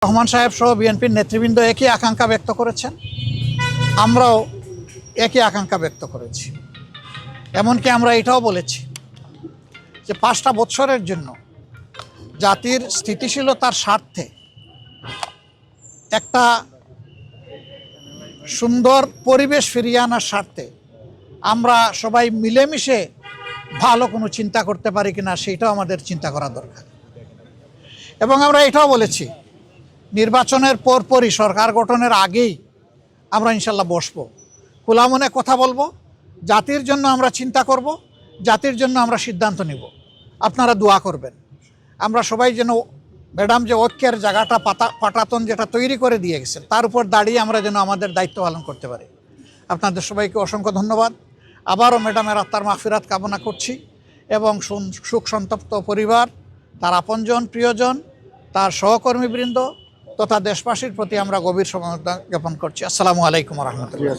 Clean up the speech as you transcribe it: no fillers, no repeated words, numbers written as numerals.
রহমান সাহেব সহ বিএনপির নেতৃবৃন্দ একই আকাঙ্ক্ষা ব্যক্ত করেছেন, আমরাও একই আকাঙ্ক্ষা ব্যক্ত করেছি। এমনকি আমরা এটাও বলেছি যে 5টা বৎসরের জন্য জাতির স্থিতিশীলতার স্বার্থে একটা সুন্দর পরিবেশ ফিরিয়ে আনার স্বার্থে আমরা সবাই মিলেমিশে ভালো কোনো চিন্তা করতে পারি কিনা সেইটাও আমাদের চিন্তা করা দরকার। এবং আমরা এটাও বলেছি, নির্বাচনের পরপরই সরকার গঠনের আগেই আমরা ইনশাল্লাহ বসবো, খোলা মনে কথা বলবো, জাতির জন্য আমরা চিন্তা করব, জাতির জন্য আমরা সিদ্ধান্ত নিব। আপনারা দোয়া করবেন আমরা সবাই যেন ম্যাডাম যে ঐক্যের জায়গাটা পাটাতন যেটা তৈরি করে দিয়ে গেছেন তার উপর দাঁড়িয়ে আমরা যেন আমাদের দায়িত্ব পালন করতে পারি। আপনাদের সবাইকে অসংখ্য ধন্যবাদ। আবারও ম্যাডামের আত্মার মাগফিরাত কামনা করছি এবং শোক সন্তপ্ত পরিবার, তার আপনজন, প্রিয়জন, তার সহকর্মীবৃন্দ তথা দেশবাসীর প্রতি আমরা গভীর সমবেদনা জ্ঞাপন করছি। আসসালামু আলাইকুম ওয়া রাহমাতুল্লাহ।